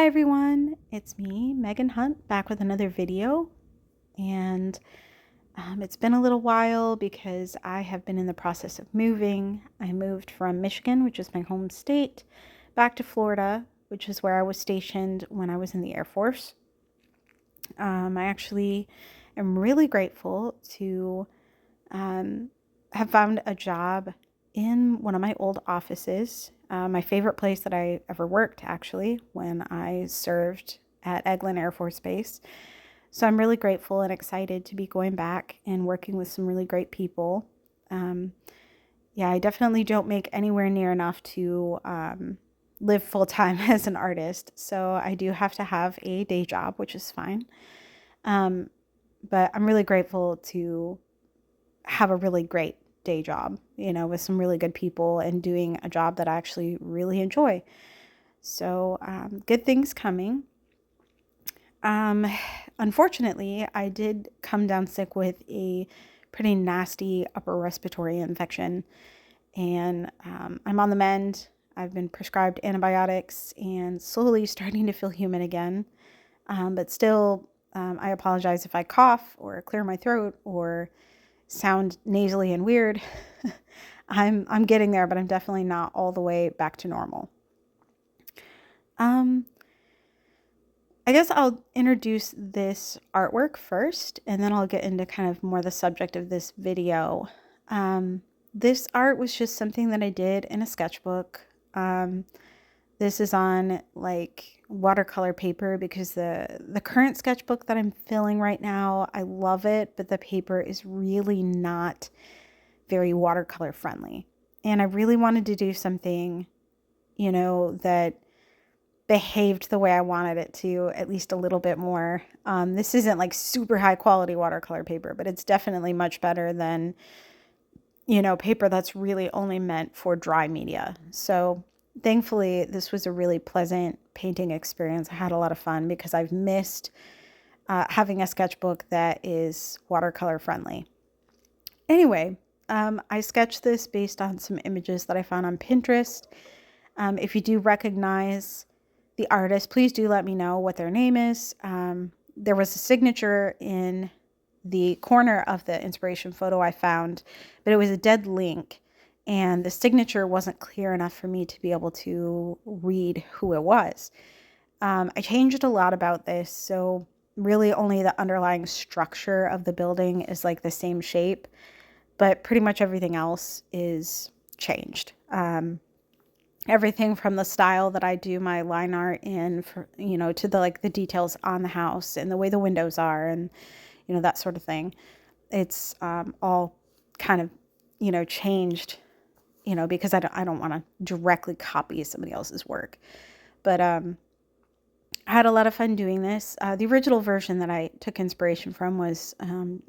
Hi everyone, it's me, Megan Hunt, back with another video. And it's been a little while because I have been in the process of moving. I moved from Michigan, which is my home state, back to Florida, which is where I was stationed when I was in the Air Force. I actually am really grateful to have found a job in one of my old offices. My favorite place that I ever worked, actually, when I served at Eglin Air Force Base. So I'm really grateful and excited to be going back and working with some really great people. Um, yeah, I definitely don't make anywhere near enough to live full time as an artist. So I do have to have a day job, which is fine. Um, but I'm really grateful to have a really great day job, with some really good people and doing a job that I actually really enjoy. So, good things coming. Um, Unfortunately, I did come down sick with a pretty nasty upper respiratory infection, and I'm on the mend. I've been prescribed antibiotics and slowly starting to feel human again. But still, I apologize if I cough or clear my throat or sound nasally and weird. I'm getting there, but I'm definitely not all the way back to normal. Um, I guess I'll introduce this artwork first, and then I'll get into kind of more the subject of this video. This art was just something that I did in a sketchbook. This is on like watercolor paper because the current sketchbook that I'm filling right now, I love it, but the paper is really not very watercolor friendly. And I really wanted to do something, that behaved the way I wanted it to, at least a little bit more. This isn't like super high quality watercolor paper, but it's definitely much better than, paper that's really only meant for dry media. So thankfully, this was a really pleasant painting experience. I had a lot of fun because I've missed having a sketchbook that is watercolor friendly. Anyway, I sketched this based on some images that I found on Pinterest. If you do recognize the artist, please do let me know what their name is. There was a signature in the corner of the inspiration photo I found, but it was a dead link, and the signature wasn't clear enough for me to be able to read who it was. I changed a lot about this, so really only the underlying structure of the building is like the same shape, but pretty much everything else is changed. Everything from the style that I do my line art in, to the details on the house and the way the windows are, and that sort of thing. It's all kind of changed, because I don't want to directly copy somebody else's work, but I had a lot of fun doing this. The original version that I took inspiration from was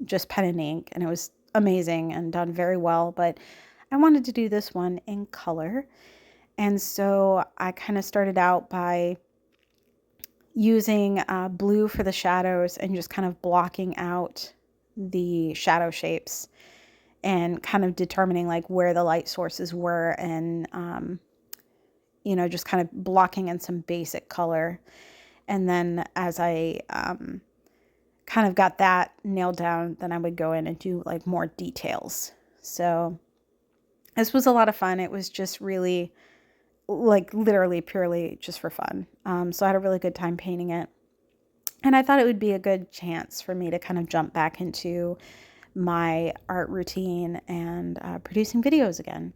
just pen and ink, and it was amazing and done very well, but I wanted to do this one in color. And so I kind of started out by using blue for the shadows and just kind of blocking out the shadow shapes and kind of determining like where the light sources were, and just kind of blocking in some basic color. And then as I kind of got that nailed down, then I would go in and do like more details. So this was a lot of fun. It was just really like literally purely just for fun. So I had a really good time painting it. And I thought it would be a good chance for me to kind of jump back into my art routine and producing videos again.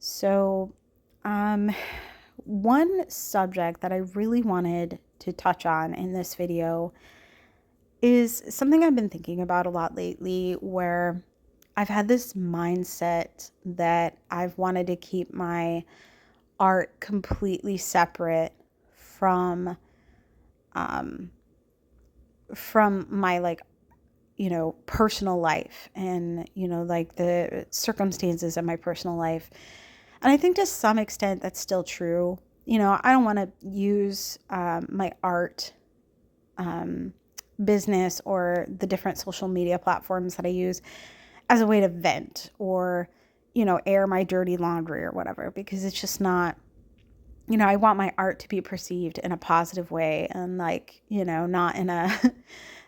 So one subject that I really wanted to touch on in this video is something I've been thinking about a lot lately, where I've had this mindset that I've wanted to keep my art completely separate from my personal life and like the circumstances of my personal life. And I think to some extent that's still true. I don't want to use my art business or the different social media platforms that I use as a way to vent or air my dirty laundry or whatever, because it's just not I want my art to be perceived in a positive way and like, not in a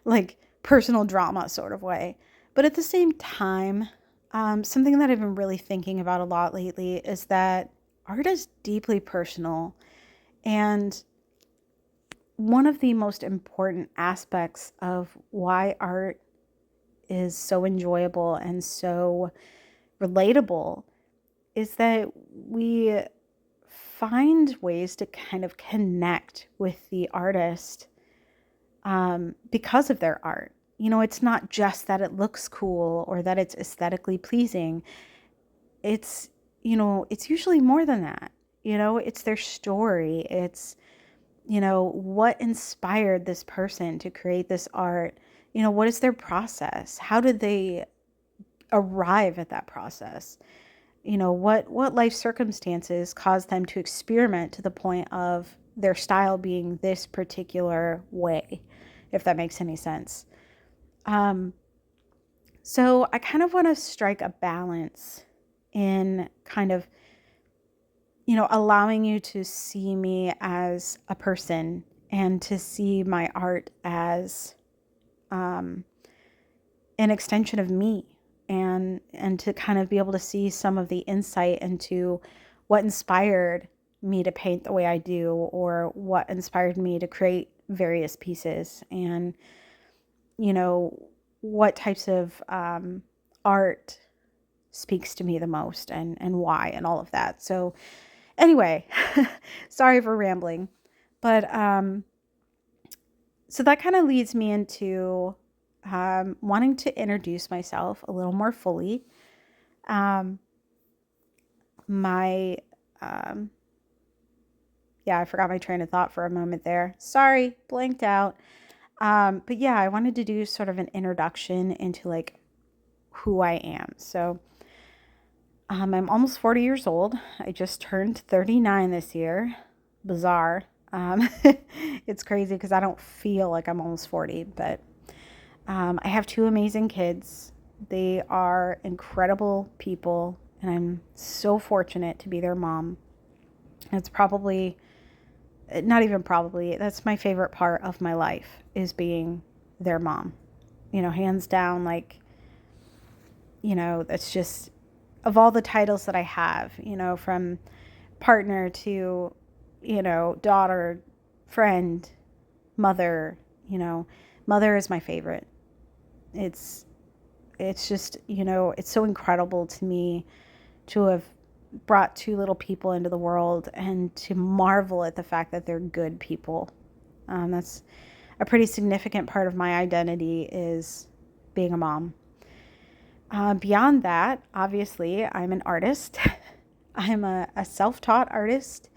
like personal drama sort of way. But at the same time, something that I've been really thinking about a lot lately is that art is deeply personal. And one of the most important aspects of why art is so enjoyable and so relatable is that we find ways to kind of connect with the artist because of their art. It's not just that it looks cool or that it's aesthetically pleasing. It's usually more than that. It's their story. It's, what inspired this person to create this art? What is their process? How did they arrive at that process? What life circumstances caused them to experiment to the point of their style being this particular way, if that makes any sense. So I kind of want to strike a balance in kind of, allowing you to see me as a person and to see my art as an extension of me, and to kind of be able to see some of the insight into what inspired me to paint the way I do, or what inspired me to create various pieces, and what types of art speaks to me the most, and why, and all of that. So anyway, sorry for rambling, but so that kind of leads me into wanting to introduce myself a little more fully. My, yeah, I forgot my train of thought for a moment there. Sorry, blanked out. But yeah, I wanted to do sort of an introduction into like who I am. So I'm almost 40 years old. I just turned 39 this year. Bizarre. It's crazy because I don't feel like I'm almost 40, but I have two amazing kids. They are incredible people, and I'm so fortunate to be their mom. It's probably, not even probably, that's my favorite part of my life, is being their mom. Hands down, like, that's just, of all the titles that I have, from partner to, daughter, friend, mother, mother is my favorite. It's just, it's so incredible to me to have brought two little people into the world and to marvel at the fact that they're good people. That's a pretty significant part of my identity, is being a mom. Beyond that, obviously, I'm an artist. I'm a self-taught artist.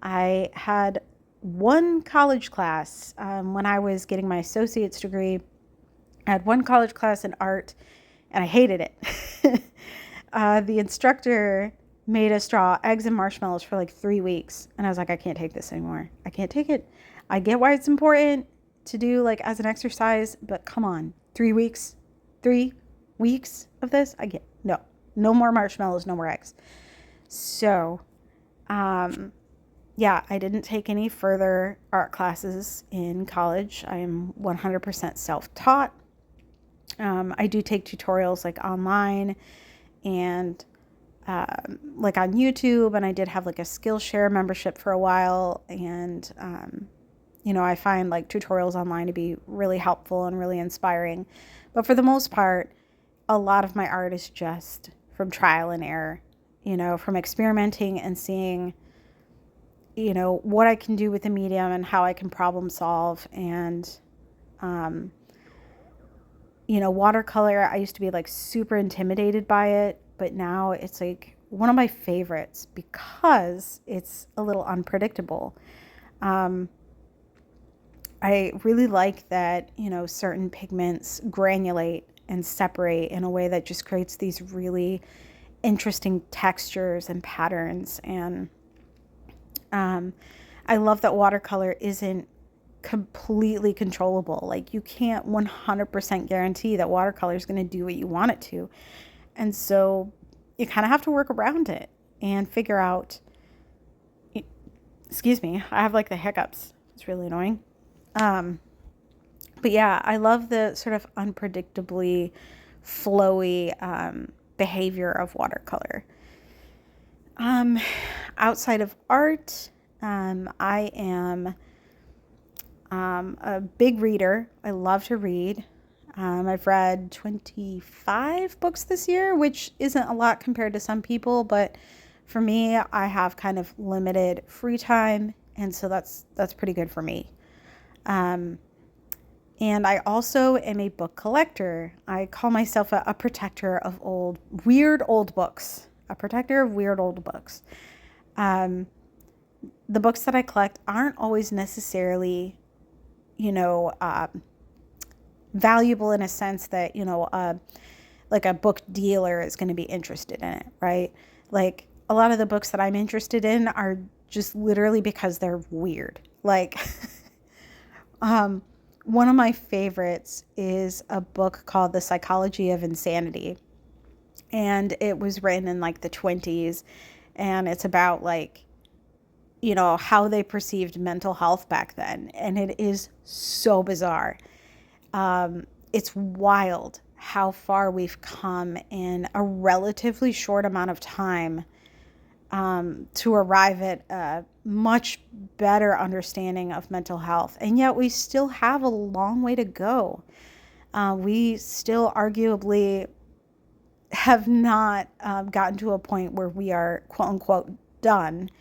I had one college class when I was getting my associate's degree. I had one college class in art, and I hated it. The instructor made us draw eggs and marshmallows for like 3 weeks, and I was like, I can't take this anymore. I can't take it. I get why it's important to do like as an exercise, but come on, 3 weeks, 3 weeks of this? I get no more marshmallows, no more eggs. So, yeah, I didn't take any further art classes in college. I am 100% self-taught. I do take tutorials like online and like on YouTube, and I did have like a Skillshare membership for a while, and I find like tutorials online to be really helpful and really inspiring. But for the most part, a lot of my art is just from trial and error, from experimenting and seeing, what I can do with the medium and how I can problem solve. And watercolor, I used to be like super intimidated by it, but now it's like one of my favorites because it's a little unpredictable. I really like that, certain pigments granulate and separate in a way that just creates these really interesting textures and patterns. And I love that watercolor isn't completely controllable. Like, you can't 100% guarantee that watercolor is going to do what you want it to. And so you kind of have to work around it and figure out Excuse me. I have like the hiccups. It's really annoying. Um, but yeah, I love the sort of unpredictably flowy behavior of watercolor. Um, Outside of art, I am a big reader. I love to read. I've read 25 books this year, which isn't a lot compared to some people, but for me, I have kind of limited free time, and so that's pretty good for me. Um, and I also am a book collector. I call myself a protector of weird old books. A protector of weird old books. Um, the books that I collect aren't always necessarily, you know, valuable in a sense that, like a book dealer is going to be interested in it, right? Like a lot of the books that I'm interested in are just literally because they're weird. Like, one of my favorites is a book called The Psychology of Insanity. And it was written in like the 20s. And it's about like, how they perceived mental health back then. And it is so bizarre. It's wild how far we've come in a relatively short amount of time, to arrive at a much better understanding of mental health. And yet we still have a long way to go. We still arguably have not gotten to a point where we are, quote unquote, done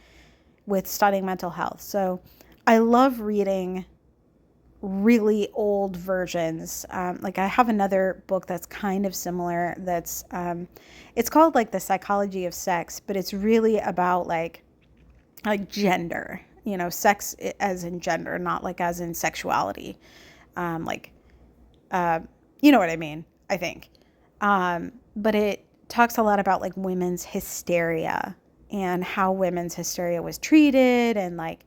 with studying mental health. So I love reading really old versions. Like I have another book that's kind of similar. It's called like The Psychology of Sex, but it's really about like gender, sex as in gender, not like as in sexuality. Like, you know what I mean, I think. But it talks a lot about like women's hysteria and how women's hysteria was treated. And like,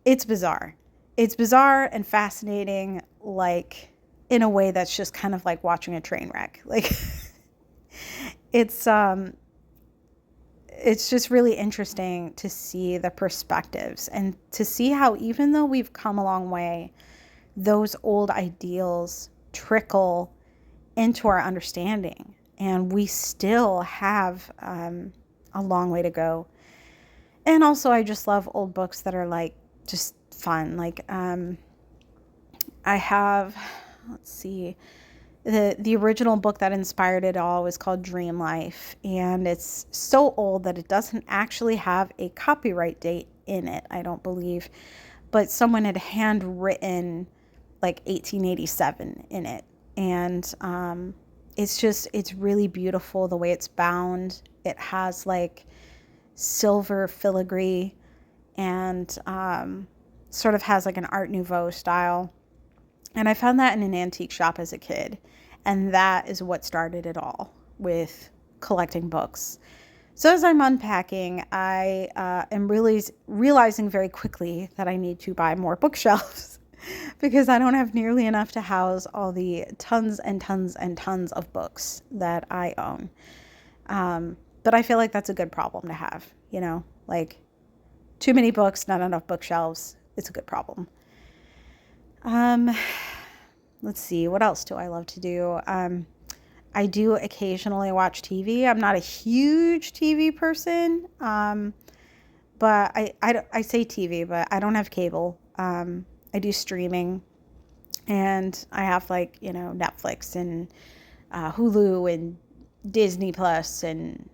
it's bizarre. It's bizarre and fascinating, like in a way that's just kind of like watching a train wreck. Like it's just really interesting to see the perspectives and to see how, even though we've come a long way, those old ideals trickle into our understanding, and we still have a long way to go. And also, I just love old books that are like just fun. Like I have, let's see, the original book that inspired it all was called Dream Life, and it's so old that it doesn't actually have a copyright date in it, I don't believe, but someone had handwritten like 1887 in it. And it's really beautiful the way it's bound. It has like silver filigree, and sort of has like an Art Nouveau style. And I found that in an antique shop as a kid. And that is what started it all with collecting books. So as I'm unpacking, I am really realizing very quickly that I need to buy more bookshelves because I don't have nearly enough to house all the tons and tons and tons of books that I own. But I feel like that's a good problem to have, like too many books, not enough bookshelves. It's a good problem. Let's see, what else do I love to do? I do occasionally watch TV. I'm not a huge TV person, but I say TV, but I don't have cable. I do streaming, and I have like, Netflix and Hulu and Disney Plus, and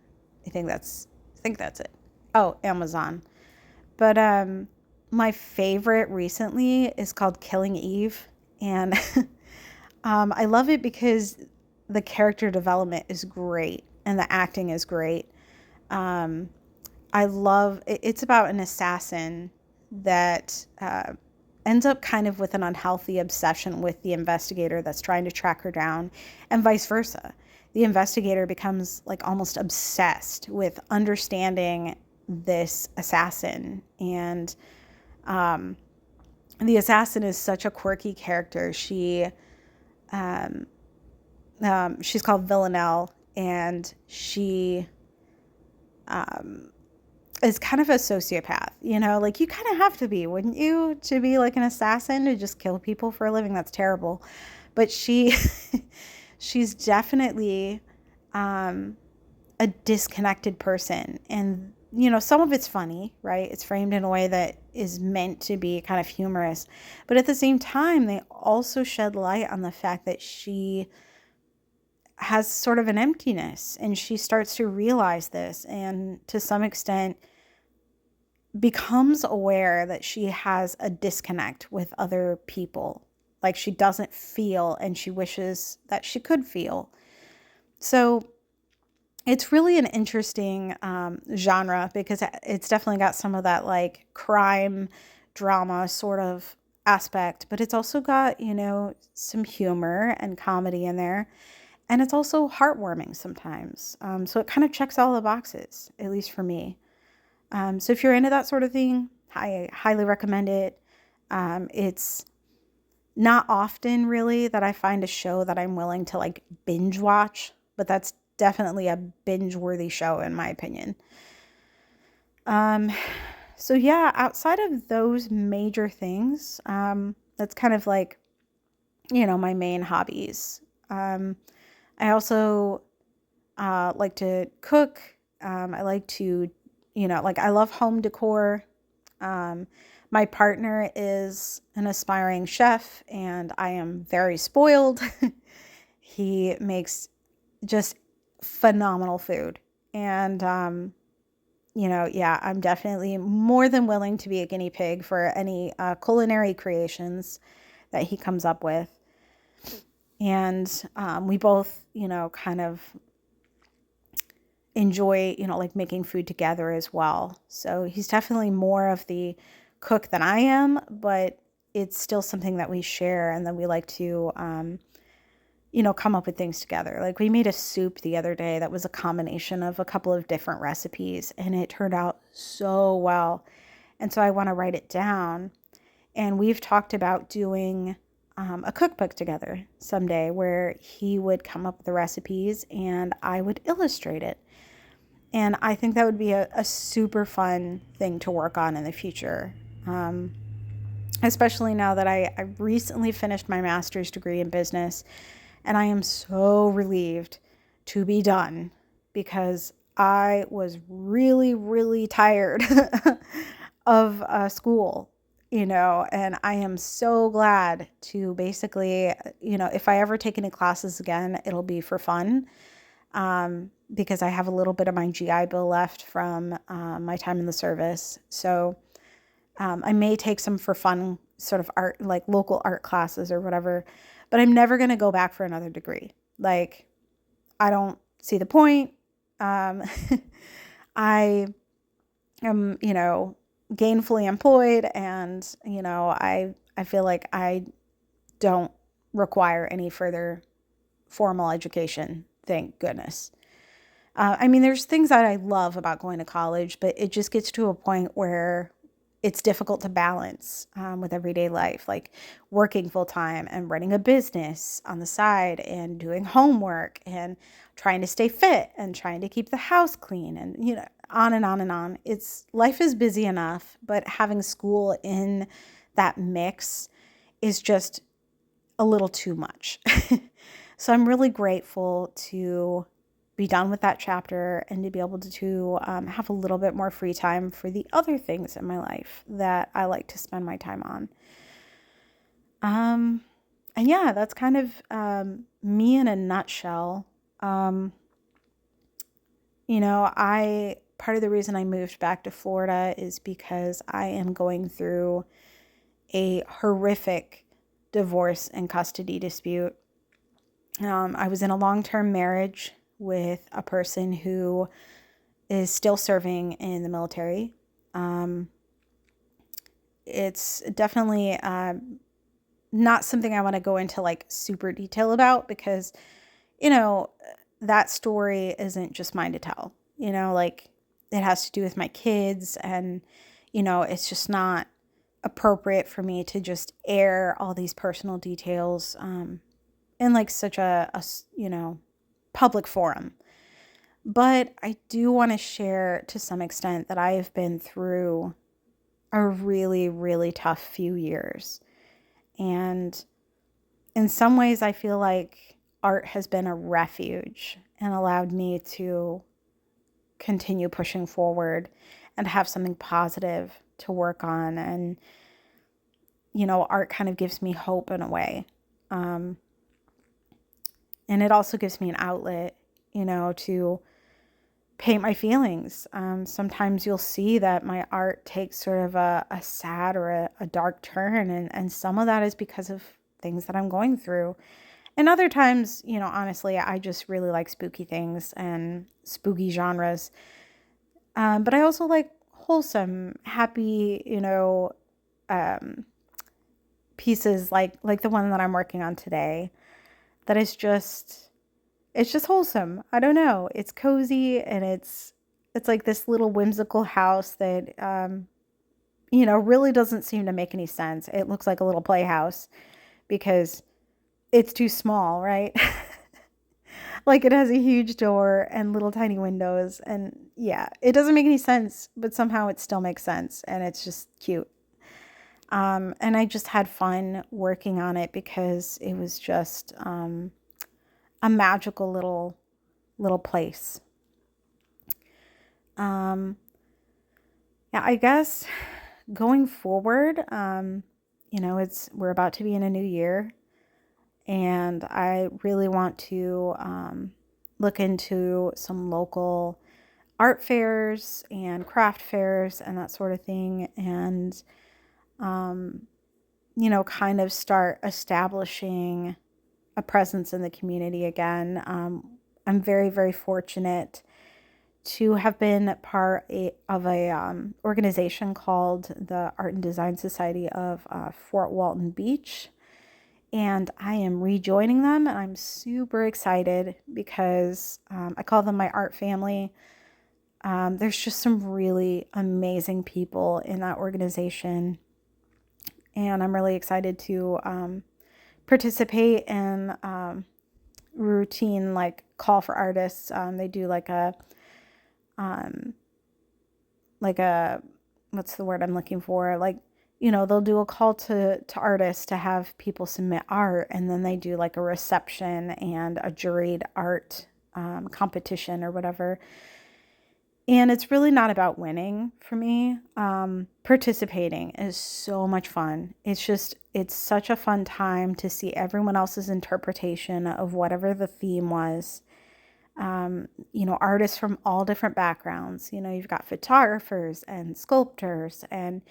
I think that's it. Oh, Amazon. But my favorite recently is called Killing Eve, and I love it because the character development is great and the acting is great. I love it's about an assassin that ends up kind of with an unhealthy obsession with the investigator that's trying to track her down, and vice versa. The investigator becomes like almost obsessed with understanding this assassin, and the assassin is such a quirky character. She's called Villanelle, and she is kind of a sociopath, like you kind of have to be, wouldn't you, to be like an assassin, to just kill people for a living? That's terrible. But she's definitely a disconnected person. And, some of it's funny, right? It's framed in a way that is meant to be kind of humorous. But at the same time, they also shed light on the fact that she has sort of an emptiness, and she starts to realize this, and to some extent becomes aware that she has a disconnect with other people. Like she doesn't feel, and she wishes that she could feel. So it's really an interesting genre, because it's definitely got some of that like crime drama sort of aspect, but it's also got, some humor and comedy in there. And it's also heartwarming sometimes. So it kind of checks all the boxes, at least for me. So if you're into that sort of thing, I highly recommend it. It's not often really that I find a show that I'm willing to like binge watch, but that's definitely a binge worthy show in my opinion. So yeah, outside of those major things, that's kind of like, my main hobbies. I also like to cook. I like to, like I love home decor. My partner is an aspiring chef, and I am very spoiled. He makes just phenomenal food. And, yeah, I'm definitely more than willing to be a guinea pig for any culinary creations that he comes up with. And we both, kind of enjoy, like making food together as well. So he's definitely more of the cook than I am, but it's still something that we share, and then we like to, come up with things together. Like we made a soup the other day that was a combination of a couple of different recipes, and it turned out so well. And so I want to write it down. And we've talked about doing a cookbook together someday, where he would come up with the recipes and I would illustrate it. And I think that would be a super fun thing to work on in the future. Especially now that I recently finished my master's degree in business, and I am so relieved to be done, because I was really, really tired of school, and I am so glad to basically, if I ever take any classes again, it'll be for fun, because I have a little bit of my GI Bill left from my time in the service. So I may take some for fun, sort of art, like local art classes or whatever, but I'm never going to go back for another degree. Like, I don't see the point. I am, gainfully employed, and, I feel like I don't require any further formal education. Thank goodness. I mean, there's things that I love about going to college, but it just gets to a point where it's difficult to balance with everyday life, like working full time and running a business on the side and doing homework and trying to stay fit and trying to keep the house clean, and, on and on and on. Life is busy enough, but having school in that mix is just a little too much. So I'm really grateful to be done with that chapter, and to be able to have a little bit more free time for the other things in my life that I like to spend my time on. And yeah, that's kind of me in a nutshell. Part of the reason I moved back to Florida is because I am going through a horrific divorce and custody dispute. I was in a long-term marriage with a person who is still serving in the military. It's definitely not something I want to go into like super detail about, because, that story isn't just mine to tell. Like it has to do with my kids, and, it's just not appropriate for me to just air all these personal details in like such a public forum. But I do want to share to some extent that I have been through a really, really tough few years. And in some ways, I feel like art has been a refuge and allowed me to continue pushing forward and have something positive to work on. And, art kind of gives me hope in a way. Um, and it also gives me an outlet, to paint my feelings. Sometimes you'll see that my art takes sort of a sad or a dark turn, and some of that is because of things that I'm going through. And other times, honestly, I just really like spooky things and spooky genres. But I also like wholesome, happy, um, pieces like the one that I'm working on today. That is just It's just wholesome. I don't know. It's cozy, and it's like this little whimsical house that really doesn't seem to make any sense. It looks like a little playhouse because it's too small, right? Like it has a huge door and little tiny windows, and yeah, it doesn't make any sense, but somehow it still makes sense, and it's just cute. And I just had fun working on it because it was just a magical little place. Um, yeah, I guess going forward, we're about to be in a new year, and I really want to look into some local art fairs and craft fairs and that sort of thing, and um, kind of start establishing a presence in the community again. I'm very, very fortunate to have been of a organization called the Art and Design Society of Fort Walton Beach. And I am rejoining them, and I'm super excited because I call them my art family. There's just some really amazing people in that organization, and I'm really excited to participate in routine like call for artists. They do um, like a what's the word I'm looking for? Like, they'll do a call to artists to have people submit art, and then they do like a reception and a juried art competition or whatever. And it's really not about winning for me. Participating is so much fun. It's such a fun time to see everyone else's interpretation of whatever the theme was. Artists from all different backgrounds. You've got photographers and sculptors and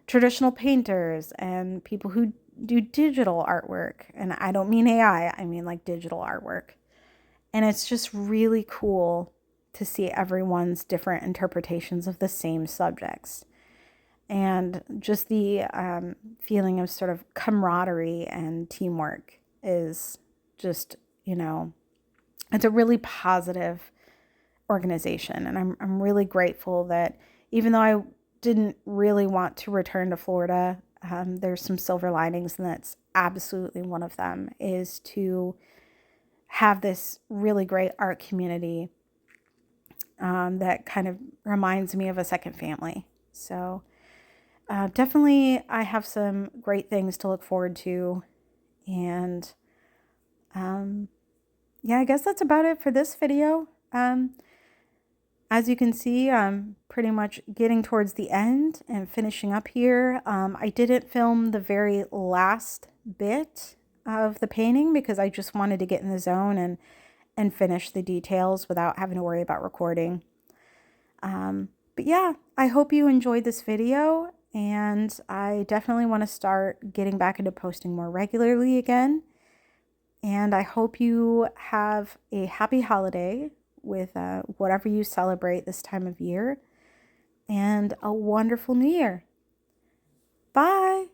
traditional painters and people who do digital artwork. And I don't mean AI, I mean like digital artwork. And it's just really cool to see everyone's different interpretations of the same subjects. And just the feeling of sort of camaraderie and teamwork is just, it's a really positive organization. And I'm really grateful that even though I didn't really want to return to Florida, there's some silver linings, and that's absolutely one of them, is to have this really great art community that kind of reminds me of a second family. So definitely I have some great things to look forward to. And yeah, I guess that's about it for this video. As you can see, I'm pretty much getting towards the end and finishing up here. I didn't film the very last bit of the painting because I just wanted to get in the zone and finish the details without having to worry about recording. But yeah, I hope you enjoyed this video, and I definitely want to start getting back into posting more regularly again. And I hope you have a happy holiday with whatever you celebrate this time of year, and a wonderful new year. Bye.